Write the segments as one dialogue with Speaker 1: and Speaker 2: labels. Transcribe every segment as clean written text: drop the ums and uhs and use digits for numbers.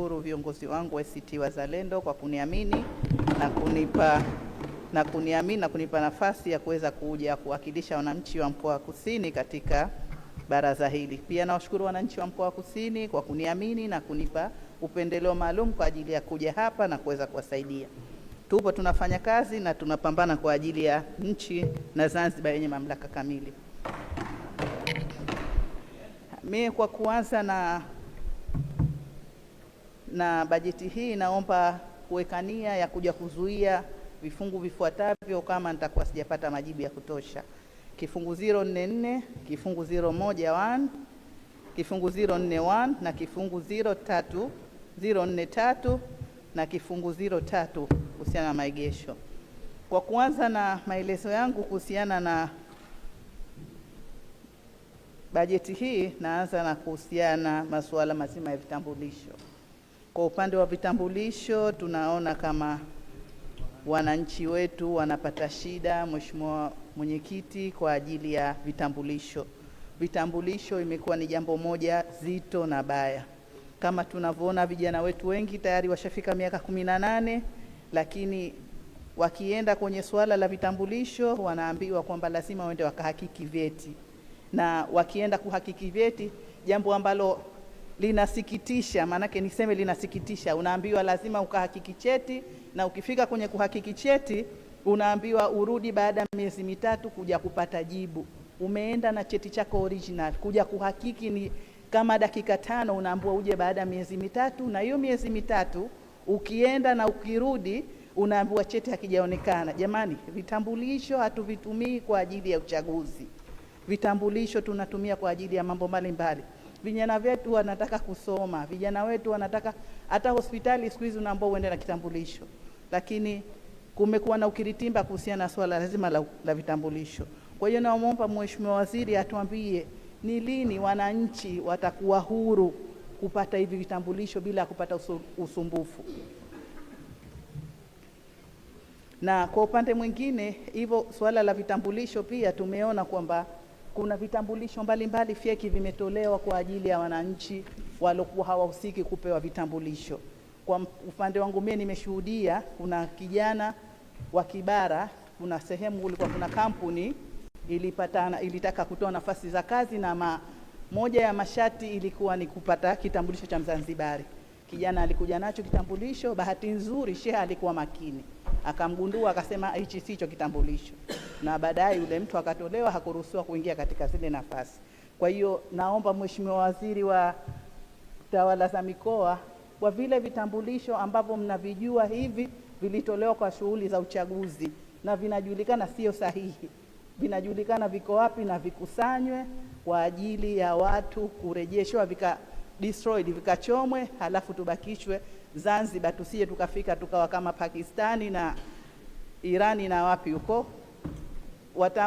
Speaker 1: Shukuru viongozi wangu wa ACT Wazalendo kwa kuniamini na kunipa nafasi ya kuweza kuja kuwakilisha wananchi wa mkoa wa Kusini katika baraza hili. Pia nawashukuru wananchi wa mkoa wa Kusini kwa kuniamini na kunipa upendeleo maalum kwa ajili ya kuja hapa na kuweza kuwasaidia. Tupo tunafanya kazi na tunapambana kwa ajili ya nchi na Zanzibar yenye mamlaka kamili. Mimi kwa kuanza na bajeti hii, naomba kuweka nia ya kuja kuzuia vifungu vifuatavyo kama nitakuwa sijapata majibu ya kutosha. Kifungu 044, kifungu 011, kifungu 041 na kifungu 043 na kifungu 03 kuhusiana na maegesho. Kwa kuanza na maelezo yangu kuhusiana na bajeti hii, naanza na kuhusiana masuala mazima ya vitambulisho. Kwa upande wa vitambulisho, tunaona kama wananchi wetu wanapata shida, Mheshimiwa Mwenyekiti, kwa ajili ya vitambulisho. Vitambulisho imekuwa ni jambo moja zito na baya. Kama tunavyoona, vijana wetu wengi tayari washafika miaka 18, lakini wakienda kwenye suala la vitambulisho wanaambiwa kwamba lazima waende wakahakiki vyeti. Na wakienda kuhakiki vyeti, jambo ambalo linasikitisha, maanake niseme linasikitisha, unaambiwa lazima ukahakiki cheti, na ukifika kwenye kuhakiki cheti unaambiwa urudi baada ya miezi mitatu kuja kupata jibu. Umeenda na cheti chako original, kuja kuhakiki ni kama dakika 5, unaambiwa uje baada ya miezi mitatu, na hiyo miezi mitatu ukienda na ukirudi unaambiwa cheti hakijaonekana. Jamani, vitambulisho hatuvitumii kwa ajili ya uchaguzi. Vitambulisho tunatumia kwa ajili ya mambo mbalimbali. Vijana wetu wanataka kusoma, vijana wetu wanataka hata hospitali siku hizi unaambiwa uende na kitambulisho. Lakini kumekuwa na ukiritimba kuhusiana na swala lazima la vitambulisho. Kwa hiyo naomba Mheshimiwa Waziri atuambie ni lini wananchi watakuwa huru kupata hivi vitambulisho bila kupata usumbufu. Na kwa upande mwingine, hivyo swala la vitambulisho pia tumeona kwamba kuna vitambulisho mbalimbali feki vimetolewa kwa ajili ya wananchi waliokuwa hawahusiki kupewa vitambulisho. Kwa upande wangu mimi nimeshuhudia, kuna kijana wa Kibara, kuna sehemu kulikuwa kuna kampuni ilitaka kutoa nafasi za kazi, na moja ya masharti ilikuwa ni kupata kitambulisho cha Mzanzibari. Kijana alikuja nacho kitambulisho, bahati nzuri sheha alikuwa makini, akamgundua akasema hichi sicho kitambulisho, na baadaye yule mtu akatolewa, hakuruhusiwa kuingia katika zile nafasi. Kwa hiyo naomba Mheshimiwa Waziri wa Tawala za Mikoa, kwa vile vitambulisho ambavyo mnavijua hivi vilitolewa kwa shughuli za uchaguzi na vinajulikana sio sahihi, vinajulikana viko wapi, na vikusanywe kwa ajili ya watu kurejeshwa, destroyed, vikachomwe, halafu tubakishwe Zanzibar, tusije tukafika tukawa kama Pakistani na Irani na wapi huko.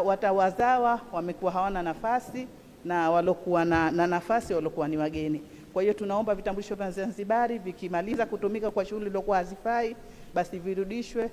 Speaker 1: Watawazawa wamekuwa hawana nafasi, na walokuwa na nafasi walokuwa ni wageni. Kwa hiyo tunaomba vitambulisho vya Zanzibari vikimaliza kutumika kwa shughuli iliyokuwa hazifai, basi virudishwe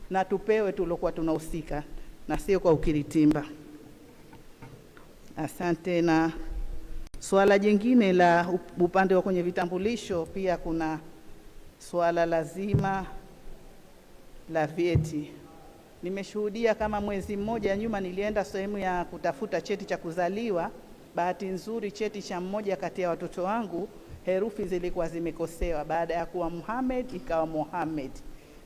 Speaker 1: na tupewe tulokuwa tunahusika, na sio kwa ukiritimba. Asante. Na swala jingine la upande wa kwenye vitambulisho, pia kuna swala lazima la vyeti. Nimeshuhudia kama mwezi mmoja nyuma nilienda sehemu ya kutafuta cheti cha kuzaliwa. Bahati nzuri cheti cha mmoja kati ya watoto wangu herufi zilikuwa zimekosewa, baada ya kuwa Muhammad ikawa Mohamed.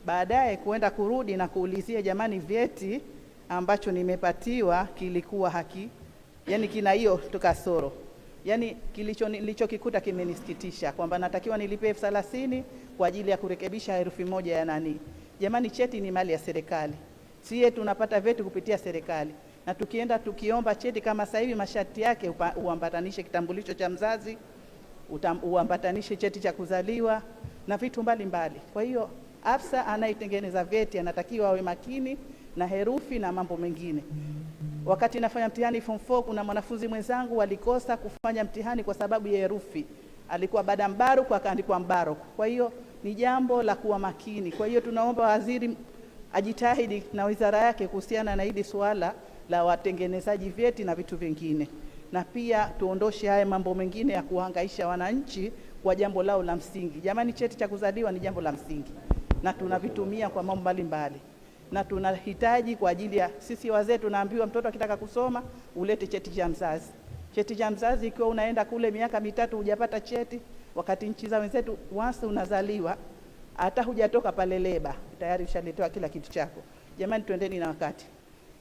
Speaker 1: Baadaye kuenda kurudi na kuulizia, jamani, vyeti ambacho nimepatiwa kilikuwa yani kina hiyo kasoro. Yani nilichokikuta kimenisikitisha kwamba natakiwa nilipe 30 kwa ajili ya kurekebisha herufi moja ya nani. Jamani, cheti ni mali ya serikali. Sisi tunapata vyeti kupitia serikali. Na tukienda tukiomba cheti kama sasa hivi, masharti yake uambatanishe kitambulisho cha mzazi, uambatanishe cheti cha kuzaliwa na vitu mbalimbali. Kwa hiyo afisa anayetengeneza vyeti anatakiwa awe makini na herufi na mambo mengine. Wakati nafanya mtihani form 4, kuna mwanafunzi mwenzangu alikosa kufanya mtihani kwa sababu ya herufi. Alikuwa baada Mbaruk akaandikwa Mbaruk. Kwa hiyo ni jambo la kuwa makini. Kwa hiyo tunaomba waziri ajitahidi na wizara yake kuhusiana na hili swala la watengenezaji vyeti na vitu vingine. Na pia tuondoshe haya mambo mengine ya kuhangaisha wananchi kwa jambo lao la msingi. Jamani, cheti cha kuzaliwa ni jambo la msingi na tunavitumia kwa mambo mbalimbali, na tunahitaji kwa ajili ya sisi wazee. Tunaambiwa mtoto akitaka kusoma ulete cheti cha mzazi. Cheti cha mzazi, ikiwa unaenda kule miaka mitatu hujapata cheti, wakati nchi za wenzetu once unazaliwa hata hujatoka pale leba tayari ushaletewa kila kitu chako. Jamani, twendeni na wakati.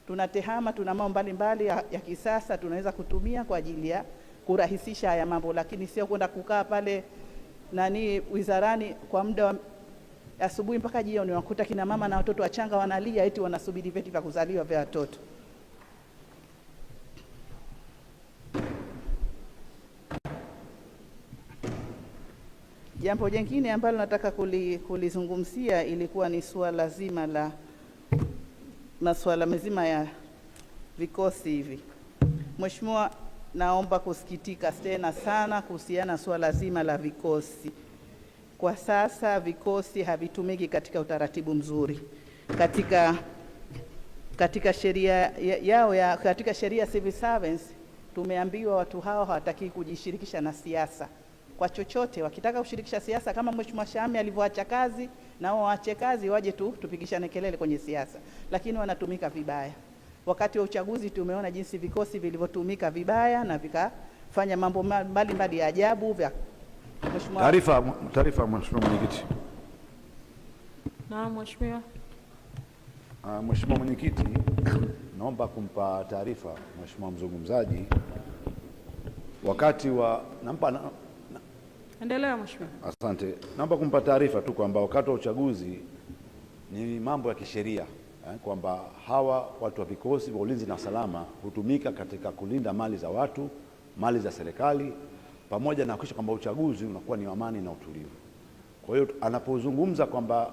Speaker 1: Tuna tehama, tuna mambo mbalimbali ya kisasa tunaweza kutumia kwa ajili ya kurahisisha haya mambo, lakini sio kwenda kukaa pale wizarani kwa muda wa asubuhi mpaka jioni, unakuta kina mama na watoto wachanga wanalia eti wanasubiri vyeti vya kuzaliwa vya watoto. Jambo jingine ambalo nataka kulizungumzia ilikuwa ni suala zima la masuala mazima ya vikosi hivi. Mheshimiwa, naomba kusikitika tena sana kuhusiana na suala zima la vikosi. Kwa sasa vikosi havitumiki katika utaratibu mzuri. Katika sheria yao katika sheria civil servants tumeambiwa watu hao hawataki kujishirikisha na siasa kwa chochote. Wakitaka kushirikisha siasa kama Mheshimiwa Shami alivyoacha kazi, na wao waache kazi waje tupigishane kelele kwenye siasa, lakini wanatumika vibaya. Wakati wa uchaguzi tumeona jinsi vikosi vilivyotumika vibaya na vikafanya mambo mbalimbali ya ajabu vya Mheshimiwa.
Speaker 2: Taarifa Mheshimiwa Mwenyekiti.
Speaker 3: Naam Mheshimiwa.
Speaker 2: Mheshimiwa Mwenyekiti, naomba kumpa taarifa Mheshimiwa mzungumzaji wakati wa
Speaker 3: Endelea Mheshimiwa.
Speaker 2: Asante. Naomba kumpa taarifa tu kwamba wakati wa uchaguzi ni mambo ya kisheria, kwamba hawa watu wa vikosi vya ulinzi na usalama hutumika katika kulinda mali za watu, mali za serikali, pamoja na kuhakikisha kwamba uchaguzi unakuwa ni amani na utulivu. Kwa hiyo anapozungumza kwamba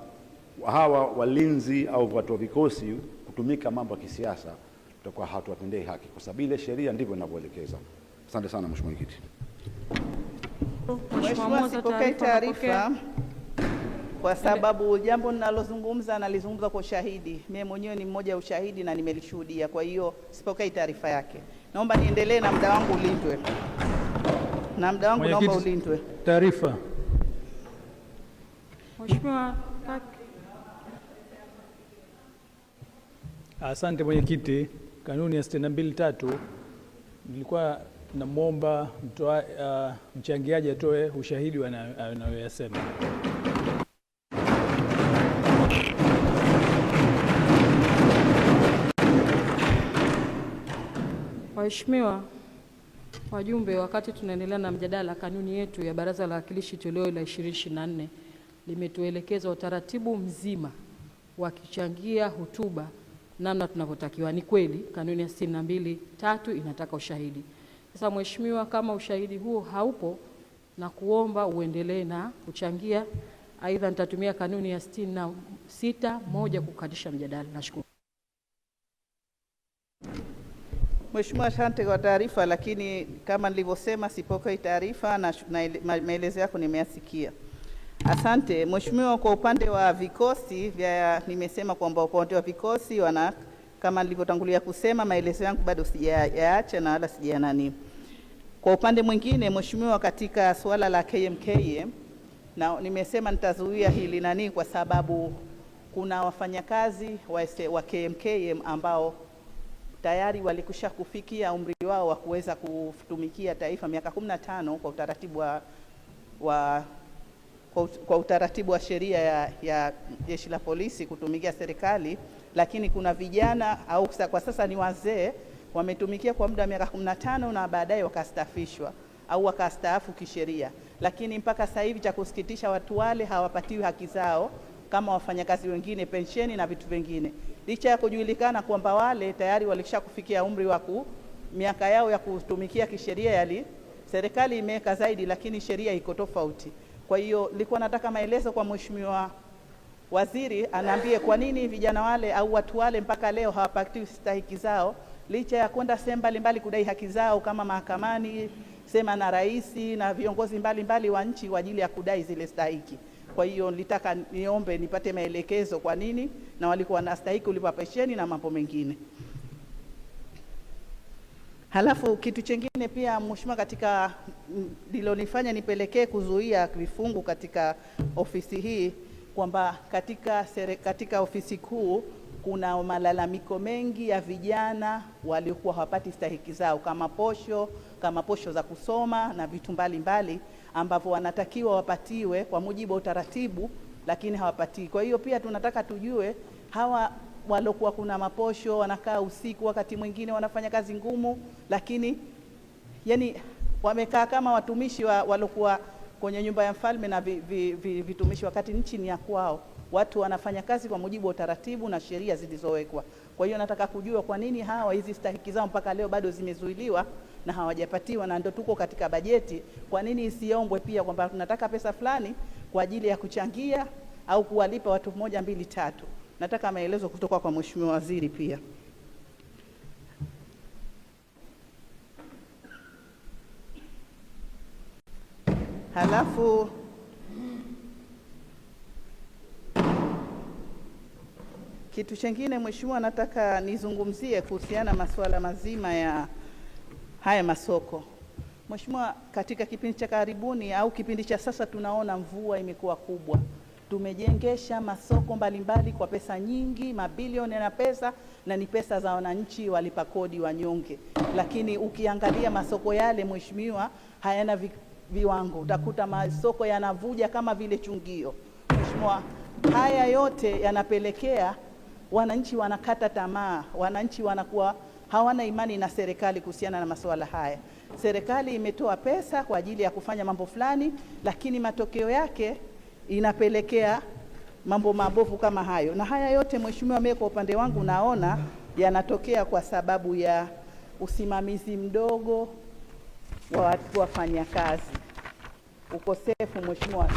Speaker 2: hawa walinzi au watu wa vikosi kutumika mambo ya kisiasa, tutakuwa hatuwatendei haki, kwa sababu ile sheria ndivyo inavyoelekeza. Asante sana Mheshimiwa Mwenyekiti.
Speaker 1: Mheshimiwa, sipokei taarifa kwa sababu jambo ninalozungumza nalizungumza kwa ushahidi. Mimi mwenyewe ni mmoja wa ushahidi na nimelishuhudia, kwa hiyo sipokei taarifa yake. Naomba niendelee na muda wangu ulindwe. Naomba ulindwe.
Speaker 4: Taarifa.
Speaker 3: Mheshimiwa.
Speaker 4: Asante Mwenyekiti. Kanuni ya 62(3) nilikuwa namwomba mchangiaji atoe ushahidi anayoyasema.
Speaker 3: Waheshimiwa wajumbe, wakati tunaendelea na mjadala, kanuni yetu ya Baraza la Wawakilishi toleo la 2024 limetuelekeza utaratibu mzima wa kuchangia hotuba namna tunavyotakiwa. Ni kweli kanuni ya 62(3) inataka ushahidi. Sasa Mheshimiwa, kama ushahidi huo haupo, na kuomba uendelee na kuchangia, aidha nitatumia kanuni ya 66(1) kukatisha mjadala. Nashukuru.
Speaker 1: Mheshimiwa, asante kwa taarifa, lakini kama nilivyosema sipokei taarifa na maelezo yako nimeyasikia. Asante Mheshimiwa. Kwa upande wa vikosi nimesema kwamba kwa upande wa vikosi kama nilivyotangulia kusema, maelezo yangu bado sijayaacha na wala sijanani. Kwa upande mwingine Mheshimiwa, katika suala la KMKM na nimesema nitazuia hili kwa sababu kuna wafanyakazi wa KMKM ambao tayari walikusha kufikia umri wao wa kuweza kutumikia taifa miaka 15 kwa utaratibu kwa utaratibu wa sheria ya Jeshi la Polisi kutumikia serikali, lakini kuna vijana au kwa sasa ni wazee wametumikia kwa muda wa miaka 15 na baadaye wakastaafishwa au wakastaafu kisheria, lakini mpaka sasa hivi cha kusikitisha watu wale hawapatiwi haki zao kama wafanyakazi wengine, pensheni na vitu vingine, licha ya kujulikana kwamba wale tayari walisha kufikia umri wa miaka yao ya kutumikia kisheria serikali imeweka zaidi, lakini sheria iko tofauti. Kwa hiyo nilikuwa nataka maelezo kwa Mheshimiwa Waziri anaambie kwa nini vijana wale au watu wale mpaka leo hawapatiwi stahiki zao, licha ya kwenda sehemu mbalimbali kudai haki zao kama mahakamani, sema na rais na viongozi mbalimbali wa nchi kwa ajili ya kudai zile stahiki. Kwa hiyo nilitaka niombe nipate maelekezo kwa nini na walikuwa wanastahili kulipa pensheni na mambo mengine. Halafu kitu chengine pia Mheshimiwa, katika lilonifanya nipelekee kuzuia vifungu katika ofisi hii kwamba katika ofisi kuu kuna malalamiko mengi ya vijana waliokuwa hawapati stahiki zao kama posho za kusoma na vitu mbalimbali ambavyo wanatakiwa wapatiwe kwa mujibu wa utaratibu, lakini hawapatii. Kwa hiyo pia tunataka tujue hawa walokuwa kuna maposho wanakaa usiku, wakati mwingine wanafanya kazi ngumu, lakini yani wamekaa kama watumishi walokuwa kwenye nyumba ya mfalme na vitumishi, wakati nchi ni ya kwao. Watu wanafanya kazi kwa mujibu wa utaratibu na sheria zilizowekwa. Kwa hiyo nataka kujua kwa nini hawa hizi stahiki zao mpaka leo bado zimezuiliwa na hawajapatiwa, na ndio tuko katika bajeti. Kwa nini isiombwe pia kwamba tunataka pesa fulani kwa ajili ya kuchangia au kuwalipa watu 1, 2, 3? Nataka maelezo kutoka kwa Mheshimiwa Waziri pia. Halafu kitu chengine Mheshimiwa, nataka nizungumzie kuhusiana masuala mazima ya haya masoko. Mheshimiwa, katika kipindi cha karibuni au kipindi cha sasa tunaona mvua imekuwa kubwa. Tumejengesha masoko mbalimbali kwa pesa nyingi, mabilioni ya pesa, na ni pesa za wananchi walipa kodi wanyonge. Lakini ukiangalia masoko yale Mheshimiwa, hayana viwango. Utakuta masoko yanavuja kama vile chungio. Mheshimiwa, haya yote yanapelekea wananchi wanakata tamaa, wananchi wanakuwa hawana imani na serikali kuhusiana na masuala haya. Serikali imetoa pesa kwa ajili ya kufanya mambo fulani, lakini matokeo yake inapelekea mambo mabovu kama hayo. Na haya yote Mheshimiwa, mimi kwa upande wangu naona yanatokea kwa sababu ya usimamizi mdogo wa watu wafanya kazi, ukosefu Mheshimiwa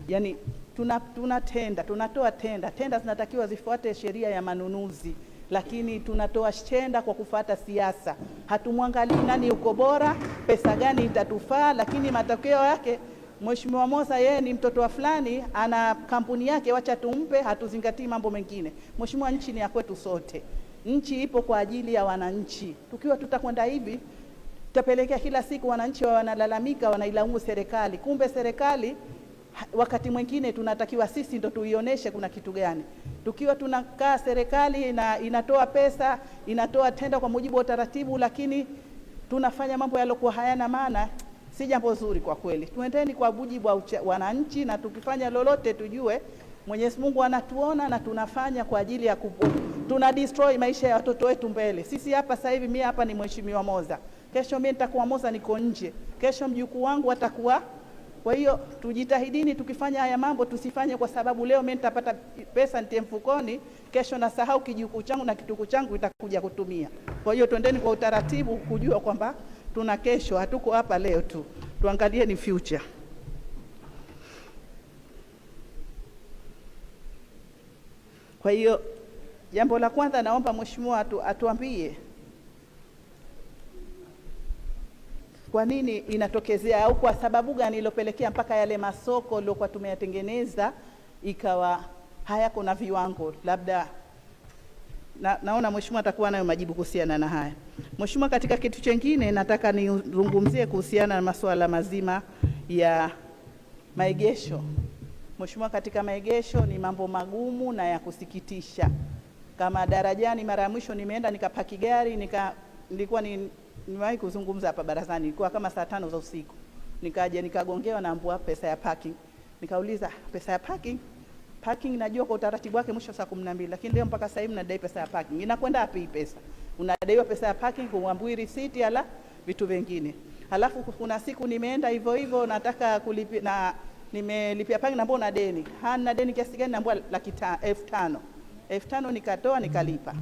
Speaker 1: yani tunatoa tenda zinatakiwa zifuate sheria ya manunuzi, lakini tunatoa tenda kwa kufuata siasa. Hatumwangalii nani uko bora, pesa gani itatufaa, lakini matokeo yake Mheshimiwa Mosa yeye ni mtoto wa fulani, ana kampuni yake, wacha tumpe, hatuzingatii mambo mengine. Mheshimiwa, nchi ni ya kwetu sote. Nchi ipo kwa ajili ya wananchi. Tukiwa tutakwenda hivi, tutapelekea kila siku wananchi wanalalamika, wanailaumu serikali. Kumbe serikali wakati mwingine tunatakiwa sisi ndo tuionyeshe kuna kitu gani. Tukiwa tunakaa serikali inatoa pesa, inatoa tenda kwa mujibu wa utaratibu, lakini tunafanya mambo yalokuwa hayana maana, si jambo zuri kwa kweli. Tuendeni kwa mujibu wa wananchi, na tukifanya lolote tujue Mwenyezi Mungu anatuona na tunafanya kwa ajili ya tuna destroy maisha ya watoto wetu mbele. Sisi hapa sasa hivi, mimi hapa ni Mheshimiwa Moza, kesho mimi nitakuwa Moza niko nje, kesho mjukuu wangu atakuwa. Kwa hiyo tujitahidini, tukifanya haya mambo tusifanye kwa sababu leo mimi nitapata pesa nitie mfukoni, kesho nasahau kijukuu changu na kituku changu itakuja kutumia. Kwa hiyo twendeni kwa utaratibu kujua kwamba tuna kesho, hatuko hapa leo tu. Tuangalie ni future. Kwa hiyo jambo la kwanza naomba Mheshimiwa atuambie kwa nini inatokezea au kwa sababu gani ilopelekea mpaka yale masoko yaliokuwa tumeyatengeneza ikawa hayako na viwango. Labda naona Mheshimiwa atakuwa nayo majibu kuhusiana na haya. Mheshimiwa, katika kitu chengine nataka nizungumzie kuhusiana na masuala mazima ya maegesho. Mheshimiwa, katika maegesho ni mambo magumu na ya kusikitisha. Kama Darajani, mara ya mwisho nimeenda nikapaki gari, nilikuwa nimewahi kuzungumza hapa barazani, ilikuwa kama saa 5 za usiku. Nikaja nikagongewa na ambua pesa ya parking. Nikauliza pesa ya parking najua kwa utaratibu wake mwisho saa 12, lakini leo mpaka sasa hivi nadai pesa ya parking. Inakwenda wapi hii pesa? Unadaiwa pesa ya parking kuambui receipt ala vitu vingine. Halafu kuna siku nimeenda hivyo hivyo nataka kulipia na nimelipia parking na mbona deni. Hana deni kiasi gani? Naambia 5,000. 5,000 nikatoa nikalipa.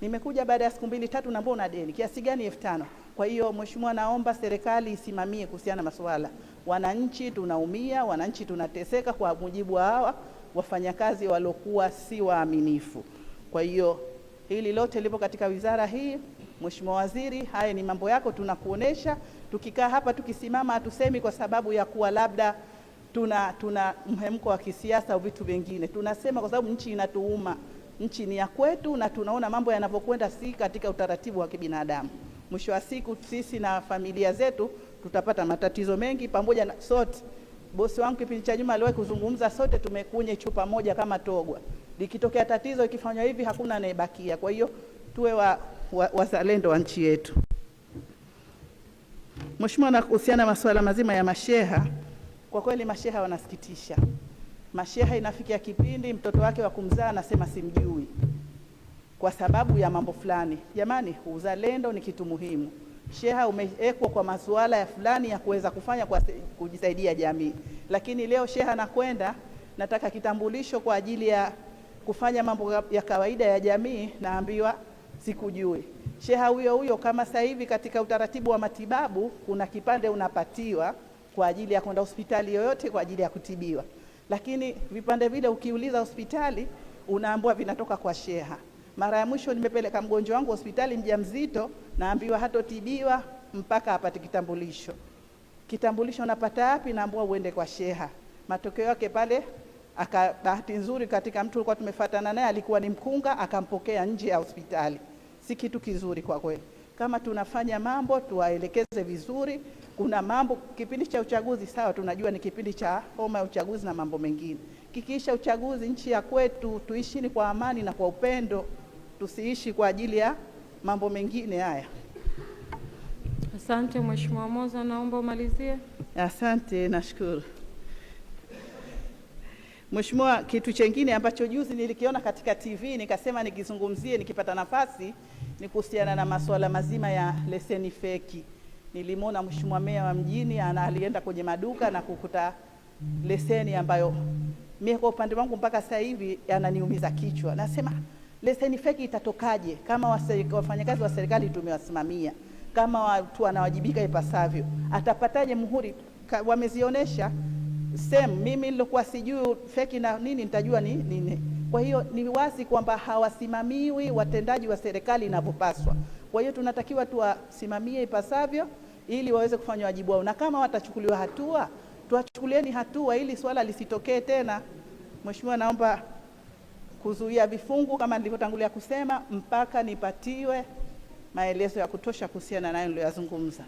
Speaker 1: Nimekuja baada ya siku 2 3 na mbona deni kiasi gani? 5,000. Kwa hiyo Mheshimiwa, naomba serikali isimamie kuhusiana masuala. Wananchi tunaumia, wananchi tunateseka kwa mujibu wa hawa wafanyakazi waliokuwa si waaminifu. Kwa hiyo hili lote lipo katika wizara hii. Mheshimiwa Waziri, haya ni mambo yako, tunakuonesha. Tukikaa hapa tukisimama hatusemi kwa sababu ya kuwa labda tuna mhemko wa kisiasa au vitu vingine. Tunasema kwa sababu nchi inatuuma. nchi ni ya kwetu na tunaona mambo yanavyokwenda si katika utaratibu wa kibinadamu. Mwisho wa siku sisi na familia zetu tutapata matatizo mengi pamoja na sote. Bosi wangu kipindi cha nyuma aliwahi kuzungumza, sote tumekunye chupa moja kama togwa. Likitokea tatizo ikifanywa hivi hakuna anayebakia. Kwa hiyo tuwe wazalendo wa nchi yetu. Mheshimiwa, na kuhusiana masuala mazima ya masheha, kwa kweli masheha wanasikitisha. Masheha inafikia kipindi mtoto wake wa kumzaa anasema simjui kwa sababu ya mambo fulani. Jamani, uzalendo ni kitu muhimu. Sheha umewekwa kwa masuala ya fulani ya kuweza kufanya kwa kujisaidia jamii. Lakini leo sheha nakwenda nataka kitambulisho kwa ajili ya kufanya mambo ya kawaida ya jamii, naambiwa sikujui. Sheha huyo kama sasa hivi katika utaratibu wa matibabu kuna kipande unapatiwa kwa ajili ya kwenda hospitali yoyote kwa ajili ya kutibiwa. Lakini vipande vile ukiuliza hospitali unaambiwa vinatoka kwa sheha. Mara ya mwisho nimepeleka mgonjwa wangu hospitali mjamzito, naambiwa hatotibiwa mpaka apate kitambulisho. Kitambulisho napata wapi? Naambiwa uende kwa sheha. Matokeo yake pale bahati nzuri katika mtu alikuwa tumefuatana naye alikuwa ni mkunga, akampokea nje ya hospitali. Si kitu kizuri kwa kweli. Kama tunafanya mambo tuwaelekeze vizuri. Kuna mambo kipindi cha uchaguzi sawa, tunajua ni kipindi cha homa ya uchaguzi na mambo mengine. Kikiisha uchaguzi, nchi ya kwetu tuishini kwa amani na kwa upendo, tusiishi kwa ajili ya mambo mengine haya.
Speaker 3: Asante Mheshimiwa Moza, naomba umalizie.
Speaker 1: Asante, nashukuru. Mheshimiwa, kitu chengine ambacho juzi nilikiona katika TV nikasema nikizungumzie nikipata nafasi ni kuhusiana na masuala mazima ya leseni feki. Nilimwona Mheshimiwa Meya wa mjini alienda kwenye maduka na kukuta leseni ambayo mimi kwa upande wangu mpaka sasa hivi yananiumiza kichwa. Nasema leseni feki itatokaje kama wafanyakazi wa serikali tumewasimamia, kama watu wanawajibika ipasavyo? Atapataje muhuri? Wamezionyesha mimi nilokuwa sijui feki na nini nitajua ni nini. Kwa hiyo ni wazi kwamba hawasimamiwi watendaji wa serikali inavyopaswa. Kwa hiyo tunatakiwa tuwasimamie ipasavyo ili waweze kufanya wajibu wao, na kama watachukuliwa hatua tuwachukulieni hatua ili swala lisitokee tena. Mheshimiwa, naomba kuzuia vifungu kama nilivyotangulia kusema mpaka nipatiwe maelezo ya kutosha kuhusiana nayo niliyozungumza.